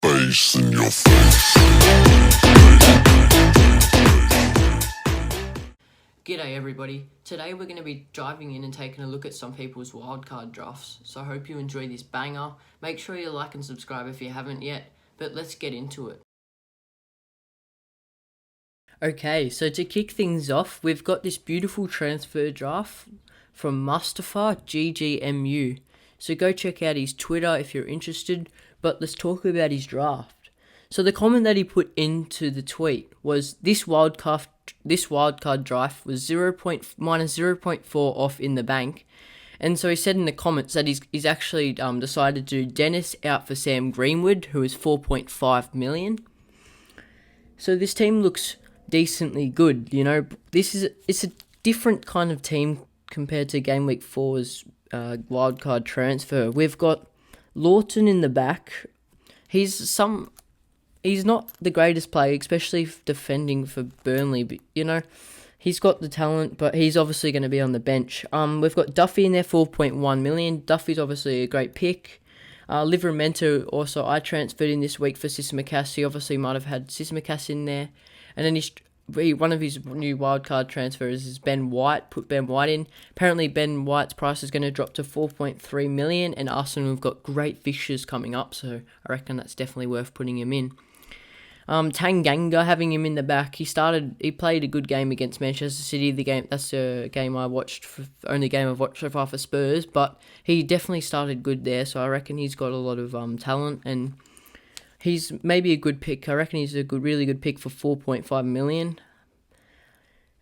bass in your face. G'day everybody, today we're going to be diving in and taking a look at some people's wildcard drafts, so I hope you enjoy this banger. Make sure you like and subscribe if you haven't yet, but let's get into it. Okay, so to kick things off, we've got this beautiful transfer draft from Mustafa GGMU. So go check out his Twitter if you're interested, but let's talk about his draft. So the comment that he put into the tweet was, this wildcard draft was minus 0.4 off in the bank. And so he said in the comments that he's actually decided to do Dennis out for Sam Greenwood, who is 4.5 million. So this team looks decently good, you know. It's a different kind of team compared to Gameweek 4's wildcard transfer. We've got Lawton in the back. He's not the greatest player, especially defending for Burnley, but you know, he's got the talent, but he's obviously going to be on the bench. We've got Duffy in there, 4.1 million. Duffy's obviously a great pick. Livramento also I transferred in this week for Tsimikas. He obviously might have had Tsimikas in there. And then one of his new wildcard transfers is Ben White. Put Ben White in. Apparently Ben White's price is going to drop to 4.3 million, and Arsenal have got great fixtures coming up, so I reckon that's definitely worth putting him in. Tanganga, having him in the back, he played a good game against Manchester City. That's the game I watched, only game I've watched so far for Spurs, but he definitely started good there, so I reckon he's got a lot of talent, and he's maybe a good pick. I reckon he's a really good pick for 4.5 million.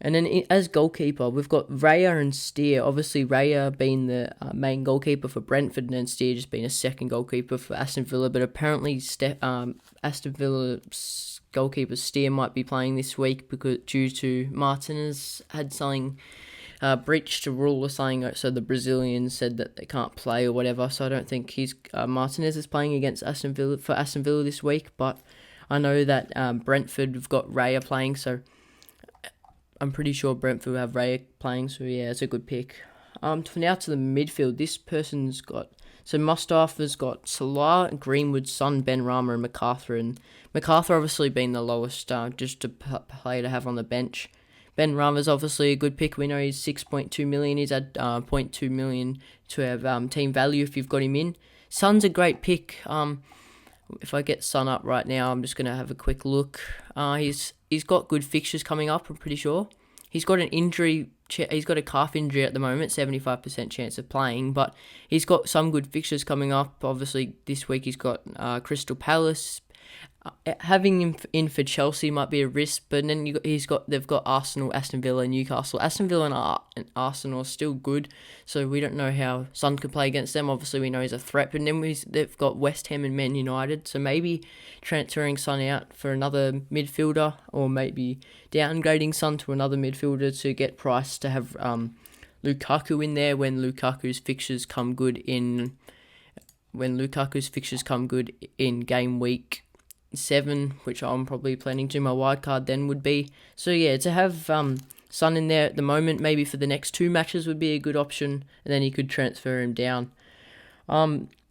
And then as goalkeeper, we've got Raya and Steer. Obviously, Raya being the main goalkeeper for Brentford, and then Steer just being a second goalkeeper for Aston Villa. But apparently, Aston Villa's goalkeeper Steer might be playing this week due to Martinez had something breached a rule or something. So the Brazilians said that they can't play or whatever. So I don't think Martinez is playing against Aston Villa this week. But I know that Brentford have got Raya playing, so I'm pretty sure Brentford will have Raya playing, so yeah, it's a good pick. Now to the midfield, this person's got... So Mustafa's got Salah, Greenwood, Son, Benrahma and MacArthur. And MacArthur obviously being the lowest just a player to have on the bench. Benrahma's obviously a good pick. We know he's 6.2 million. He's at 0.2 million to have team value if you've got him in. Son's a great pick. If I get Son up right now, I'm just going to have a quick look. He's got good fixtures coming up, I'm pretty sure. He's got an injury. He's got a calf injury at the moment, 75% chance of playing, but he's got some good fixtures coming up. Obviously, this week he's got Crystal Palace. Having him in for Chelsea might be a risk, but then they've got Arsenal, Aston Villa, and Newcastle. Aston Villa and Arsenal are still good, so we don't know how Son can play against them. Obviously, we know he's a threat, but then they've got West Ham and Man United, so maybe transferring Son out for another midfielder, or maybe downgrading Son to another midfielder to get price to have Lukaku in there when Lukaku's fixtures come good in game week 7, which I'm probably planning to. My wildcard then would be. So yeah, to have Son in there at the moment, maybe for the next 2 matches would be a good option, and then you could transfer him down.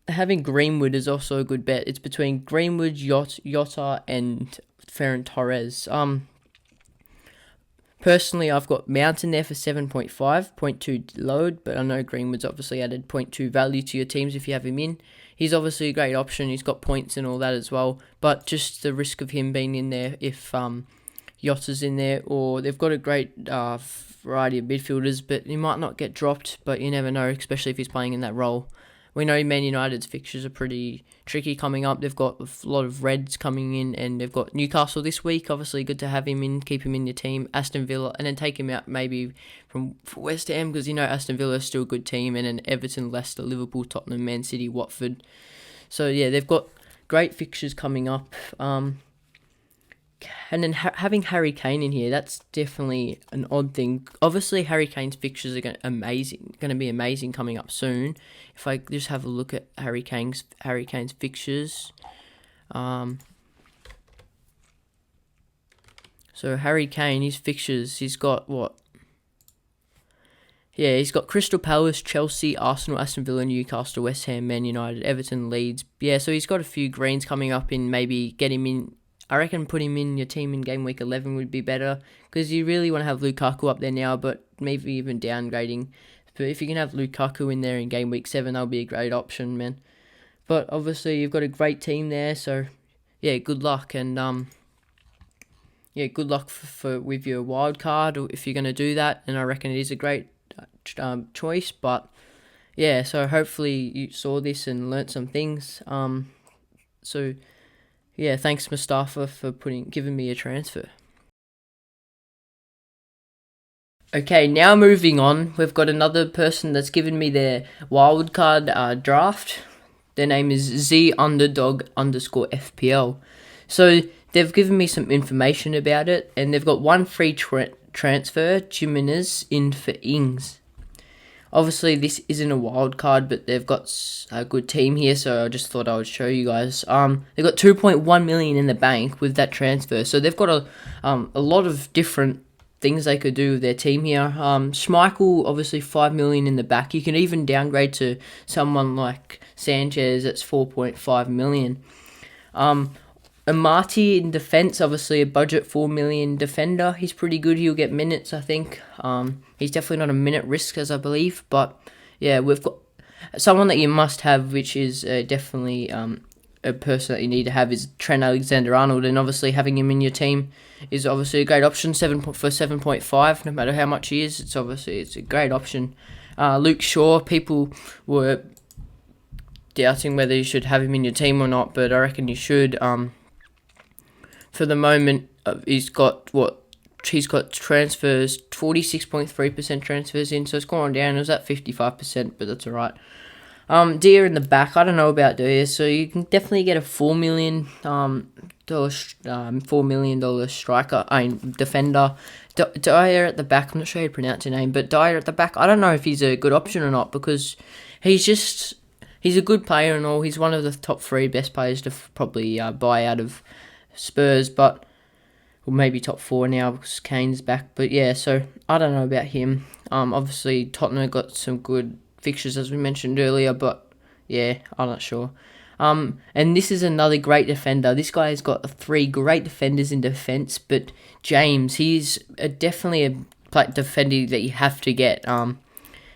Having Greenwood is also a good bet. It's between Greenwood, Jota, and Ferran Torres. Personally, I've got Mount in there for 7.5, 0.2 load, but I know Greenwood's obviously added 0.2 value to your teams if you have him in. He's obviously a great option. He's got points and all that as well, but just the risk of him being in there if Jota's in there, or they've got a great variety of midfielders, but he might not get dropped, but you never know, especially if he's playing in that role. We know Man United's fixtures are pretty tricky coming up. They've got a lot of Reds coming in, and they've got Newcastle this week. Obviously, good to have him in, keep him in your team. Aston Villa, and then take him out maybe for West Ham, because you know Aston Villa is still a good team, and then Everton, Leicester, Liverpool, Tottenham, Man City, Watford. So yeah, they've got great fixtures coming up. And then having Harry Kane in here, that's definitely an odd thing. Obviously, Harry Kane's fixtures are going to be amazing coming up soon. If I just have a look at Harry Kane's fixtures, so Harry Kane, his fixtures, he's got what? Yeah, he's got Crystal Palace, Chelsea, Arsenal, Aston Villa, Newcastle, West Ham, Man United, Everton, Leeds. Yeah, so he's got a few greens coming up in. Maybe get him in. I reckon put him in your team in game week 11 would be better, because you really want to have Lukaku up there now, but maybe even downgrading. But if you can have Lukaku in there in game week 7, that'll be a great option, man. But obviously you've got a great team there, so yeah, good luck. And yeah, good luck for with your wild card if you're going to do that. And I reckon it is a great choice. But yeah, so hopefully you saw this and learnt some things. So yeah, thanks Mustafa for giving me a transfer. Okay, now moving on, we've got another person that's given me their wildcard draft. Their name is Z_FPL. So they've given me some information about it, and they've got one free transfer, Jimenez, in for Ings. Obviously, this isn't a wild card, but they've got a good team here, so I just thought I would show you guys. They've got 2.1 million in the bank with that transfer, so they've got a lot of different things they could do with their team here. Schmeichel, obviously 5 million in the back. You can even downgrade to someone like Sanchez, that's 4.5 million. Amati in defence, obviously a budget 4 million defender. He's pretty good. He'll get minutes, I think. He's definitely not a minute risk, as I believe. But yeah, we've got someone that you must have, which is definitely a person that you need to have, is Trent Alexander-Arnold, and obviously having him in your team is obviously a great option. For 7.5, no matter how much he is, it's a great option. Luke Shaw, people were doubting whether you should have him in your team or not, but I reckon you should. For the moment, he's got transfers, 46.3% transfers in, so it's gone down. It was at 55%, but that's alright. Deer in the back, I don't know about Deer, so you can definitely get a $4 million striker, defender. Dyer at the back, I'm not sure how to pronounce your name, but Dyer at the back, I don't know if he's a good option or not, because he's a good player and all. He's one of the top 3 best players to probably buy out of Spurs, but or maybe top 4 now because Kane's back. But yeah, so I don't know about him. Obviously Tottenham got some good fixtures as we mentioned earlier, but yeah, I'm not sure. And this is another great defender. This guy has got 3 great defenders in defence, but James, he's definitely a defender that you have to get.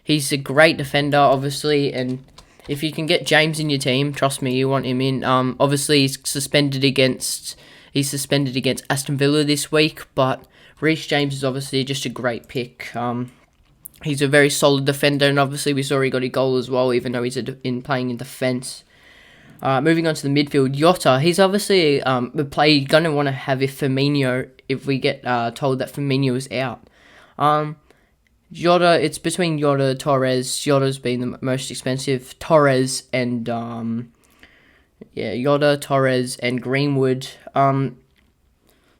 He's a great defender, obviously, and if you can get James in your team, trust me, you want him in. Obviously, he's suspended against Aston Villa this week, but Reece James is obviously just a great pick. He's a very solid defender, and obviously we saw he got a goal as well, even though he's playing in defence. Moving on to the midfield, Jota. He's obviously a player you're going to want to have if we get told that Firmino is out. Jota, it's between Jota, Torres. Jota's been the most expensive. Torres and Jota, Torres and Greenwood.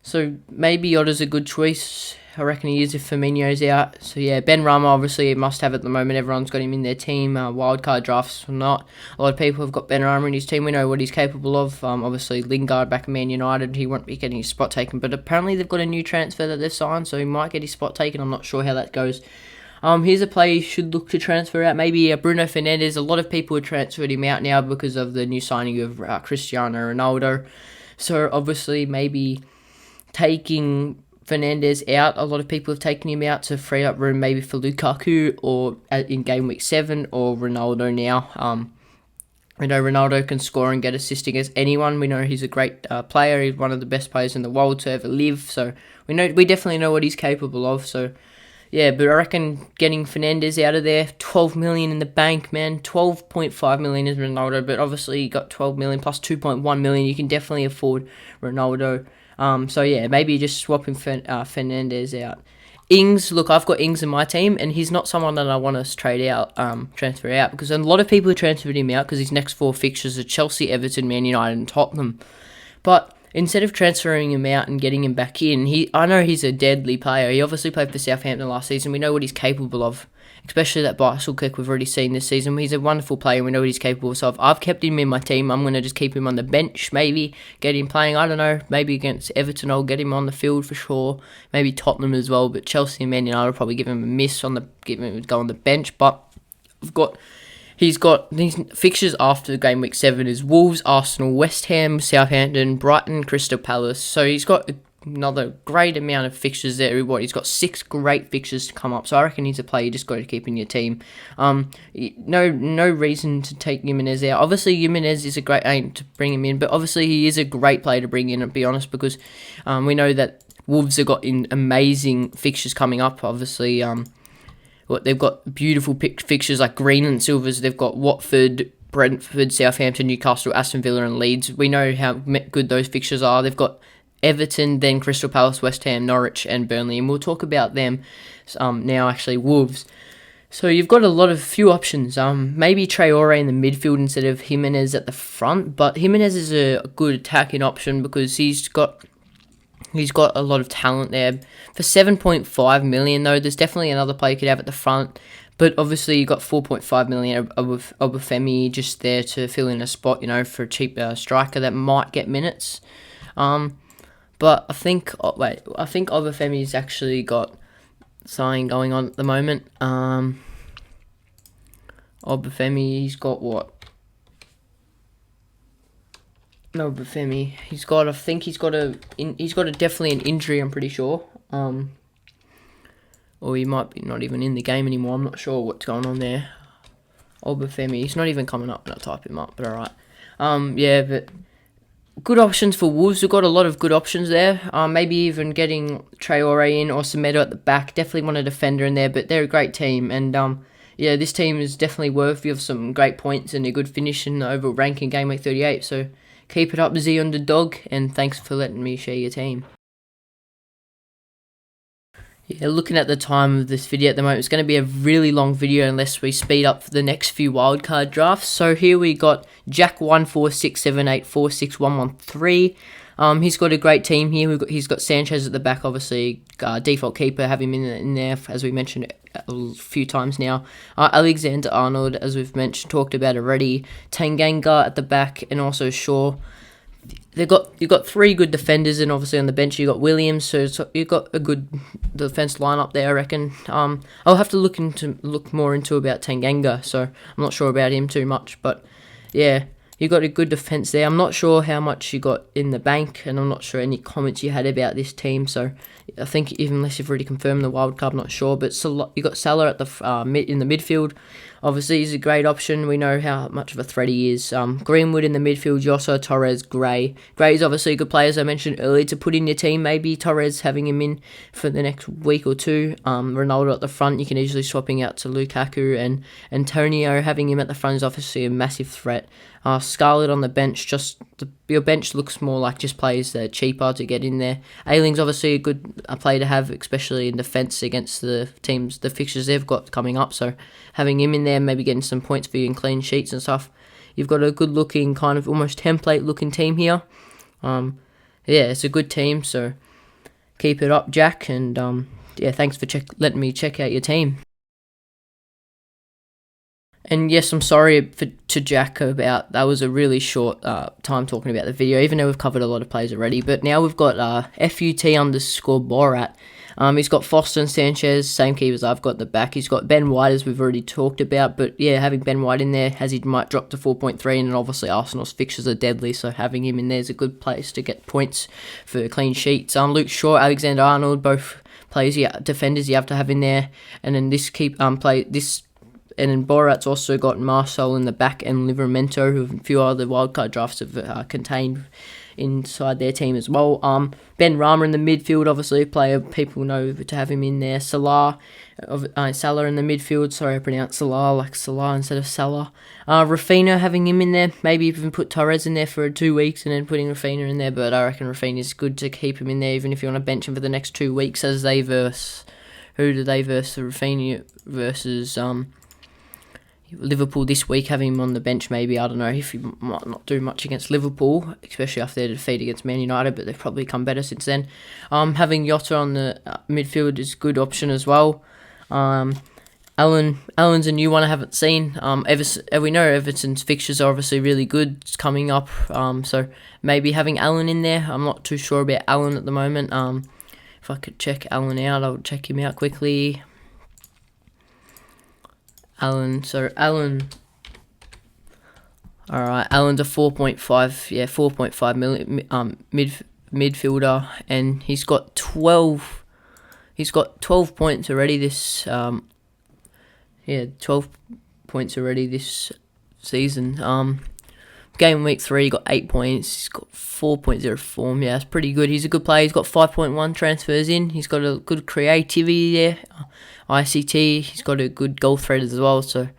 So maybe Jota's a good choice. I reckon he is if Firmino's out. So yeah, Ben Rama obviously a must have at the moment. Everyone's got him in their team. Wildcard drafts or not. A lot of people have got Ben Rama in his team. We know what he's capable of. Obviously Lingard back at Man United. He won't be getting his spot taken. But apparently they've got a new transfer that they've signed, so he might get his spot taken. I'm not sure how that goes. Here's a player you should look to transfer out. Maybe Bruno Fernandes. A lot of people have transferred him out now because of the new signing of Cristiano Ronaldo. So obviously maybe taking Fernandes out. A lot of people have taken him out to free up room maybe for Lukaku or in game week 7 or Ronaldo now. We know Ronaldo can score and get assist against anyone. We know he's a great player. He's one of the best players in the world to ever live. So we definitely know what he's capable of. So yeah, but I reckon getting Fernandes out of there, 12 million in the bank, man. 12.5 million is Ronaldo, but obviously you got 12 million plus 2.1 million. You can definitely afford Ronaldo. So yeah, maybe just swapping Fernandes out. Ings, look, I've got Ings in my team, and he's not someone that I want to transfer out, because a lot of people have transferred him out because his next 4 fixtures are Chelsea, Everton, Man United, and Tottenham. But instead of transferring him out and getting him back in, I know he's a deadly player. He obviously played for Southampton last season. We know what he's capable of. especially that bicycle kick we've already seen this season. He's a wonderful player, we know what he's capable of. So if I've kept him in my team, I'm going to just keep him on the bench, maybe get him playing, I don't know, maybe against Everton I'll get him on the field for sure, maybe Tottenham as well, but Chelsea and Man United will probably give him a miss go on the bench. But he's got these fixtures after Gameweek 7 is Wolves, Arsenal, West Ham, Southampton, Brighton, Crystal Palace. So he's got another great amount of fixtures there. He's got 6 great fixtures to come up. So I reckon he's a player you just got to keep in your team. No reason to take Jimenez out. Obviously, Jimenez is a great aim to bring him in, but obviously he is a great player to bring in, to be honest, because we know that Wolves have got amazing fixtures coming up. Obviously, they've got beautiful fixtures like green and silvers. They've got Watford, Brentford, Southampton, Newcastle, Aston Villa and Leeds. We know how good those fixtures are. They've got Everton, then Crystal Palace, West Ham, Norwich and Burnley. And we'll talk about them now, actually, Wolves. So you've got a few options. Maybe Traore in the midfield instead of Jimenez at the front. But Jimenez is a good attacking option because he's got a lot of talent there. For 7.5 million, though, there's definitely another player you could have at the front. But obviously, you've got 4.5 million of Obafemi just there to fill in a spot, for a cheap striker that might get minutes. But I think Obafemi's actually got something going on at the moment. Obafemi, he's got what? No, Obafemi, he's got definitely an injury, I'm pretty sure. Or he might be not even in the game anymore. I'm not sure what's going on there. Obafemi, he's not even coming up when I type him up, but alright. But good options for Wolves. We've got a lot of good options there. Maybe even getting Traore in or Semedo at the back. Definitely want a defender in there, but they're a great team. And this team is definitely worthy of some great points and a good finish in the overall ranking Game Week 38. So keep it up, Z Underdog, and thanks for letting me share your team. Yeah, looking at the time of this video at the moment, it's going to be a really long video unless we speed up for the next few wildcard drafts. So here we got Jack1467846113. He's got a great team here. He's got Sanchez at the back, obviously. Default keeper, have him in there, as we mentioned a few times now. Alexander Arnold, as we've talked about already. Tanganga at the back, and also Shaw. You've got 3 good defenders, and obviously on the bench you got Williams, so you've got a good defense lineup there, I reckon. I'll have to look more into about Tanganga, so I'm not sure about him too much, but yeah, you got a good defense there. I'm not sure how much you got in the bank, and I'm not sure any comments you had about this team, so I think even unless you've already confirmed the wild card, I'm not sure. But you got Salah at the in the midfield. Obviously, he's a great option. We know how much of a threat he is. Greenwood in the midfield, Jota, Torres, Gray. Gray is obviously a good player, as I mentioned earlier, to put in your team. Maybe Torres having him in for the next week or two. Ronaldo at the front, you can easily swapping out to Lukaku, and Antonio having him at the front is obviously a massive threat. Scarlett on the bench, your bench looks more like just players that are cheaper to get in there. Ayling's obviously a good player to have, especially in defence against the fixtures they've got coming up. So having him in there, maybe getting some points for you in clean sheets and stuff. You've got a good looking, kind of almost template looking team here. It's a good team, so keep it up, Jack. And thanks for letting me check out your team. And yes, I'm sorry to Jack about that was a really short time talking about the video, even though we've covered a lot of plays already. But now we've got FUT_Borat. He's got Foster and Sanchez, same keepers I've got at the back. He's got Ben White, as we've already talked about. But yeah, having Ben White in there, as he might drop to 4.3, and obviously Arsenal's fixtures are deadly, so having him in there is a good place to get points for clean sheets. Luke Shaw, Alexander Arnold, both players, defenders you have to have in there. And then And then Borat's also got Marcel in the back and Livramento, who a few other wildcard drafts have contained inside their team as well. Ben Rama in the midfield, obviously a player people know to have him in there. Salah in the midfield. Sorry, I pronounced Salah like Salah instead of Salah. Rafinha, having him in there. Maybe even put Torres in there for 2 weeks and then putting Rafinha in there. But I reckon Rafinha is good to keep him in there, even if you want to bench him for the next 2 weeks, as they verse. Who do they verse? Rafinha versus Liverpool this week, having him on the bench maybe. I don't know if he might not do much against Liverpool, especially after their defeat against Man United, but they've probably come better since then. Having Jota on the midfield is a good option as well. Allen's a new one I haven't seen. We know Everton's fixtures are obviously really good. It's coming up. So maybe having Allen in there. I'm not too sure about Allen at the moment. If I could check Allen out, I'll check him out quickly. Allen. Alright, Allen's a 4.5 million midfielder, and he's got 12 points already this 12 points already this season. Game week 3, he got 8 points. He's got 4.0 form. Yeah, that's pretty good. He's a good player. He's got 5.1 transfers in. He's got a good creativity there. ICT. He's got a good goal threat as well. So,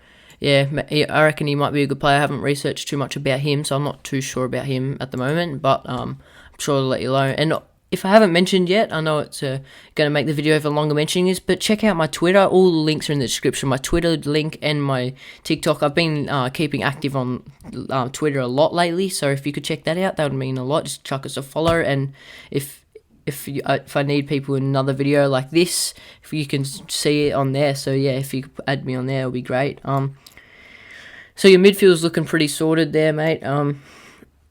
yeah, I reckon he might be a good player. I haven't researched too much about him, so I'm not too sure about him at the moment. But I'm sure I'll let you know. And if I haven't mentioned yet, I know it's going to make the video even longer mentioning this, but check out my Twitter. All the links are in the description. My Twitter link and my TikTok. I've been keeping active on Twitter a lot lately, so if you could check that out, that would mean a lot. Just chuck us a follow, and if I need people in another video like this, if you can see it on there. So yeah, if you could add me on there, it'll be great. So your midfield's looking pretty sorted there, mate.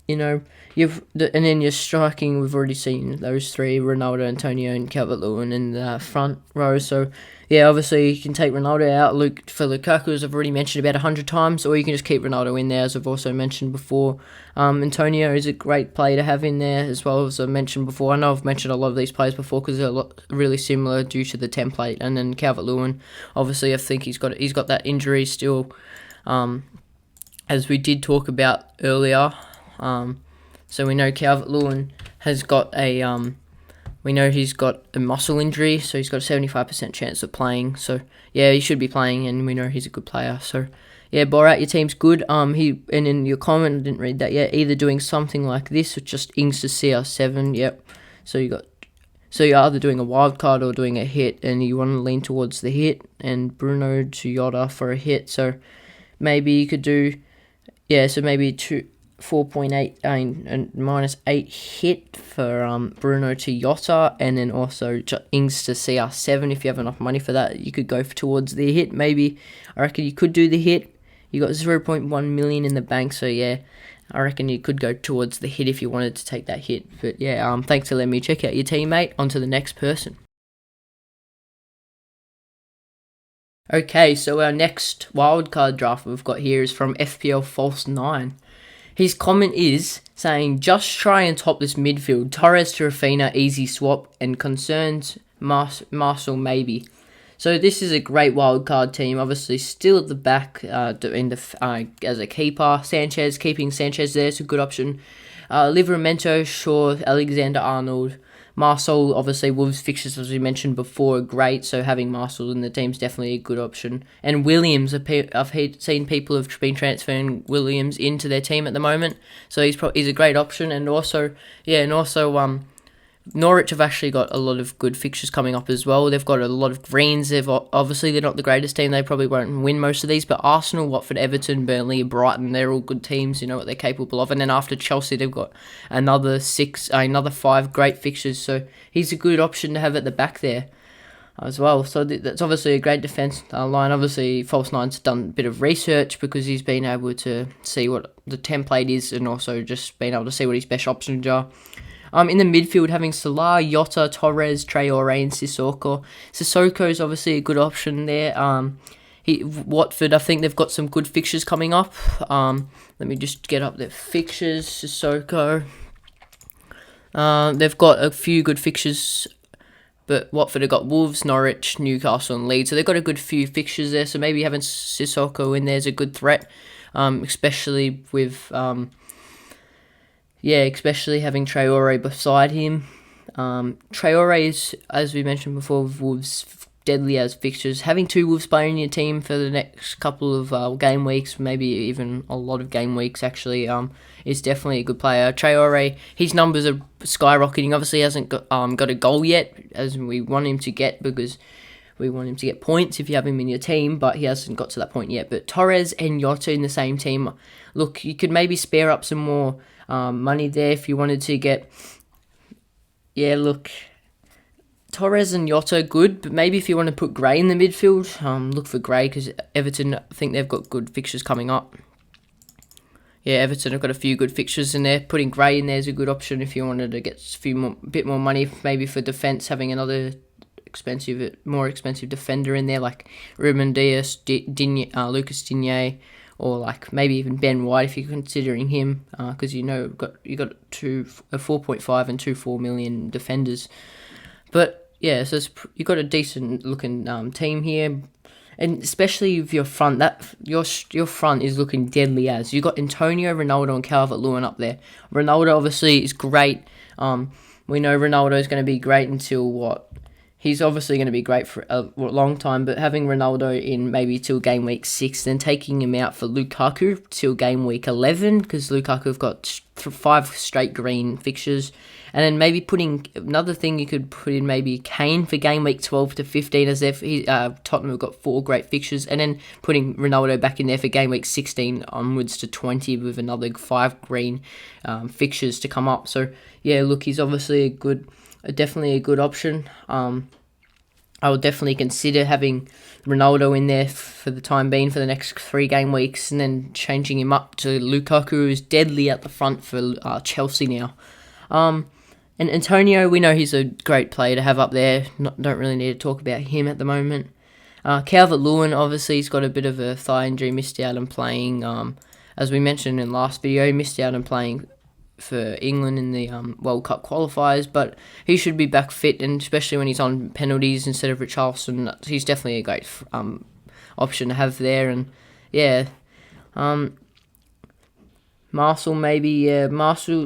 You know. And then your striking, we've already seen those three, Ronaldo, Antonio, and Calvert-Lewin in the front row. So, yeah, obviously you can take Ronaldo out. For Lukaku, as I've already mentioned about 100 times, or you can just keep Ronaldo in there, as I've also mentioned before. Antonio is a great player to have in there, as well as I mentioned before. I know I've mentioned a lot of these players before because they're really similar due to the template. And then Calvert-Lewin, obviously I think he's got that injury still, as we did talk about earlier. So we know Calvert-Lewin has got he's got a muscle injury, so he's got a 75% chance of playing. So yeah, he should be playing, and we know he's a good player. So yeah, Borat, your team's good. And in your comment, I didn't read that yet. Either doing something like this, or just Ings to CR7. Yep. So you're either doing a wild card or doing a hit, and you want to lean towards the hit, and Bruno to Yotta for a hit. So maybe you could do, so maybe 4.8 and -8 hit for Bruno to Yotta, and then also Ings to CR7. If you have enough money for that, you could go towards the hit. Maybe I reckon you could do the hit. You got 0.1 million in the bank, so yeah, I reckon you could go towards the hit if you wanted to take that hit. But yeah, thanks for letting me check out your teammate. On to the next person. Okay, so our next wildcard draft we've got here is from FPL False 9. His comment is saying, just try and top this midfield. Torres to Rafinha, easy swap, and concerns Marshall maybe. So this is a great wildcard team. Obviously still at the back as a keeper. Keeping Sanchez there is a good option. Livramento, Shaw, Alexander Arnold. Marcel, obviously, Wolves fixtures, as we mentioned before, are great, so having Marcel in the team is definitely a good option. And Williams, I've seen people have been transferring Williams into their team at the moment, so he's a great option. And also, Norwich have actually got a lot of good fixtures coming up as well. They've got a lot of greens. They're not the greatest team. They probably won't win most of these, but Arsenal, Watford, Everton, Burnley, Brighton, they're all good teams. You know what they're capable of. And then after Chelsea, they've got another 5 great fixtures. So he's a good option to have at the back there as well. So that's obviously a great defence line. Obviously, False Nine's done a bit of research because he's been able to see what the template is, and also just been able to see what his best options are. In the midfield, having Salah, Yotta, Torres, Traore, and Sissoko. Sissoko is obviously a good option there. Watford, I think they've got some good fixtures coming up. Let me just get up their fixtures. Sissoko. They've got a few good fixtures, but Watford have got Wolves, Norwich, Newcastle, and Leeds. So they've got a good few fixtures there. So maybe having Sissoko in there is a good threat, especially with especially having Traore beside him. Traore is, as we mentioned before, with Wolves deadly as fixtures. Having 2 Wolves players in your team for the next couple of game weeks, maybe even a lot of game weeks actually, is definitely a good player. Traore, his numbers are skyrocketing. Obviously, he hasn't got a goal yet, as we want him to get, because we want him to get points if you have him in your team, but he hasn't got to that point yet. But Torres and Yotta in the same team, look, you could maybe spare up some more money there if you wanted to get. Yeah, look, Torres and Jota good, but maybe if you want to put Gray in the midfield, look for Gray because Everton, I think they've got good fixtures coming up. Yeah, Everton have got a few good fixtures in there. Putting Gray in there is a good option if you wanted to get bit more money, maybe for defence, having another more expensive defender in there like Ruben Dias, Lucas Digne, or like maybe even Ben White if you're considering him, because you got 4.5 and 2.4 million defenders. But yeah, so you got a decent looking team here, and especially with your front, your front is looking deadly. As you got Antonio, Ronaldo, and Calvert-Lewin up there. Ronaldo obviously is great. We know Ronaldo is going to be great until what? He's obviously going to be great for a long time, but having Ronaldo in maybe till game week 6, then taking him out for Lukaku till game week 11, because Lukaku have got 5 straight green fixtures, and then maybe putting another thing you could put in maybe Kane for game week 12 to 15, as if Tottenham have got 4 great fixtures, and then putting Ronaldo back in there for game week 16 onwards to 20 with another 5 green fixtures to come up. So yeah, look, he's obviously definitely a good option. I would definitely consider having Ronaldo in there for the time being for the next 3 game weeks, and then changing him up to Lukaku, who's deadly at the front for Chelsea now. And Antonio, we know he's a great player to have up there. Don't really need to talk about him at the moment. Calvert-Lewin, obviously, he's got a bit of a thigh injury, missed out on playing. As we mentioned in the last video, missed out on playing for England in the World Cup qualifiers, but he should be back fit, and especially when he's on penalties instead of Richarlison, he's definitely a great option to have there. And yeah, Marcel,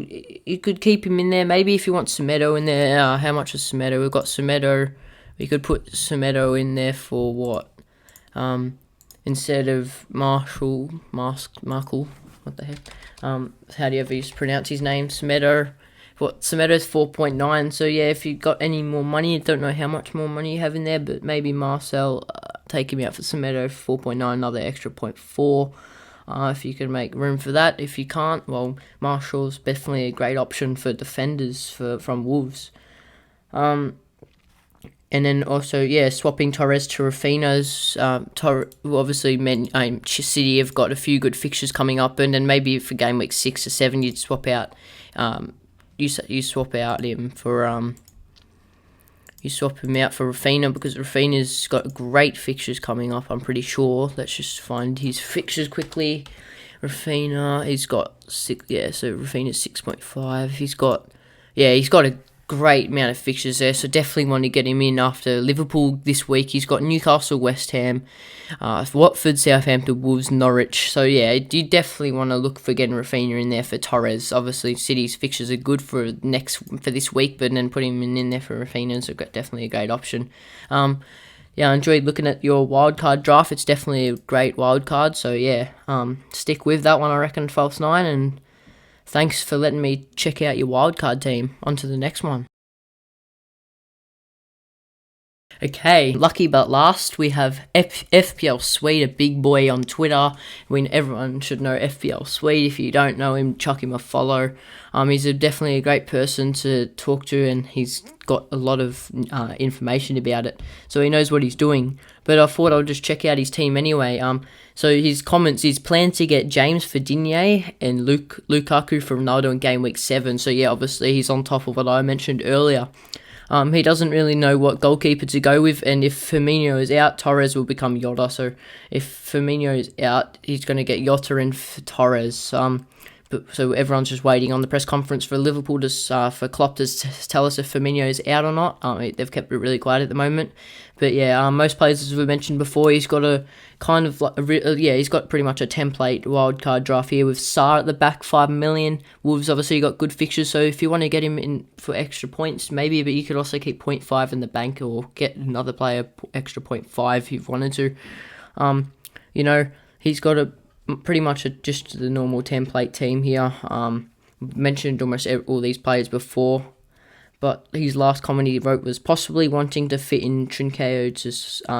you could keep him in there. Maybe if you want Semedo in there, how much is Semedo? We've got Semedo. We could put Semedo in there for what? Instead of Markle. What the heck? How do you ever pronounce his name? Semedo. Semedo's 4.9. So yeah, if you've got any more money, I don't know how much more money you have in there, but maybe Marcel, take him out for Semedo for 4.9, another extra 0.4. If you can make room for that. If you can't, well, Marshall's definitely a great option for defenders from Wolves. And then also, yeah, swapping Torres to Rafinha's. Obviously, City have got a few good fixtures coming up, and then maybe for game week 6 or 7, you'd swap out. You swap out him for you swap him out for Rafinha, because Rafinha's got great fixtures coming up. I'm pretty sure. Let's just find his fixtures quickly. Rafinha, he's got 6. Yeah, so Rafinha's 6.5. He's got a great amount of fixtures there, so definitely want to get him in after Liverpool this week. He's got Newcastle, West Ham, Watford, Southampton, Wolves, Norwich. So yeah, you definitely want to look for getting Rafinha in there for Torres. Obviously, City's fixtures are good for this week, but then putting him in there for Rafinha is definitely a great option. Yeah, I enjoyed looking at your wildcard draft. It's definitely a great wildcard. So yeah, stick with that one, I reckon, False 9, and thanks for letting me check out your wildcard team. On to the next one. Okay, lucky but last, we have FPL Swede, a big boy on Twitter. Everyone should know FPL Swede. If you don't know him, chuck him a follow. He's definitely a great person to talk to, and he's got a lot of information about it, so he knows what he's doing. But I thought I'll just check out his team anyway. So his comments is planned to get James for Digne and Lukaku for Ronaldo in game week 7. So yeah, obviously he's on top of what I mentioned earlier. He doesn't really know what goalkeeper to go with, and if Firmino is out, Torres will become Jota. So if Firmino is out, he's going to get Jota in for Torres. So everyone's just waiting on the press conference for Liverpool for Klopp to tell us if Firmino is out or not. They've kept it really quiet at the moment. But yeah, most players, as we mentioned before, he's got a kind of he's got pretty much a template wildcard draft here with Sarr at the back, 5 million. Wolves obviously got good fixtures, so if you want to get him in for extra points, maybe, but you could also keep 0.5 in the bank or get another player extra 0.5 if you wanted to. He's got pretty much just the normal template team here. Mentioned almost all these players before, but his last comment he wrote was possibly wanting to fit in Trincao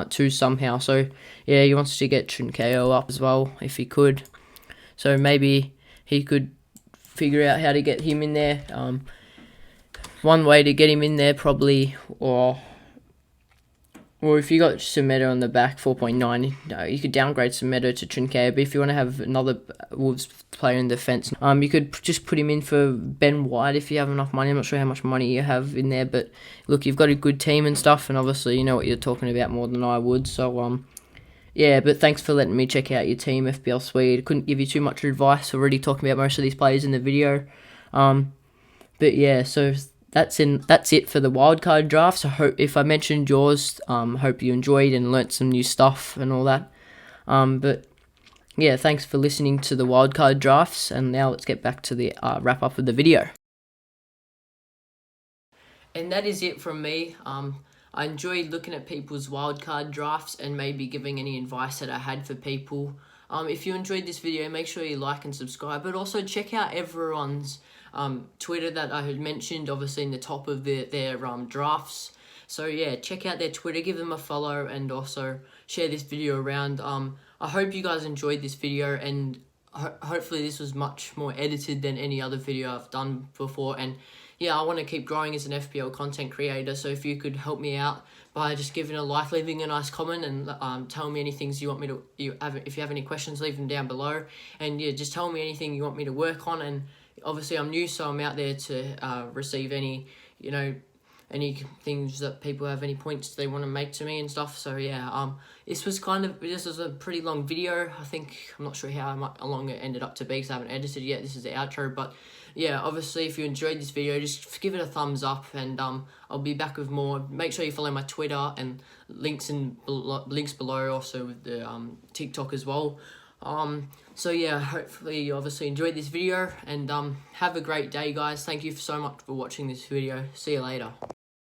to somehow. So yeah, he wants to get Trincao up as well if he could. So maybe he could figure out how to get him in there. One way to get him in there probably, or Or if you got Semedo on the back, 4.9, you could downgrade Semedo to Trincao. But if you want to have another Wolves player in defence, you could just put him in for Ben White if you have enough money. I'm not sure how much money you have in there, but look, you've got a good team and stuff, and obviously you know what you're talking about more than I would. So yeah, but thanks for letting me check out your team, FPL Swede. Couldn't give you too much advice. Already talking about most of these players in the video. But yeah, so that's it for the wildcard draft. So hope if I mentioned yours, hope you enjoyed and learnt some new stuff and all that. But yeah, thanks for listening to the wildcard drafts, and now let's get back to the wrap up of the video. And that is it from me. I enjoyed looking at people's wildcard drafts and maybe giving any advice that I had for people. If you enjoyed this video, make sure you like and subscribe, but also check out everyone's Twitter that I had mentioned, obviously in the top of their drafts. So yeah, check out their Twitter, give them a follow, and also share this video around. I hope you guys enjoyed this video, and hopefully this was much more edited than any other video I've done before. And yeah, I want to keep growing as an FPL content creator, so if you could help me out by just giving a like, leaving a nice comment, and telling me any things you want me to, if you have any questions, leave them down below. And yeah, just tell me anything you want me to work on. And obviously I'm new, so I'm out there to receive any, any things that people have, any points they want to make to me and stuff. So yeah, this was a pretty long video. I'm not sure how long it ended up to be because I haven't edited yet. This is the outro, but yeah, obviously if you enjoyed this video, just give it a thumbs up, and I'll be back with more. Make sure you follow my Twitter, and links below, also with the TikTok as well. So yeah, hopefully you obviously enjoyed this video, and have a great day, guys. Thank you so much for watching this video. See you later.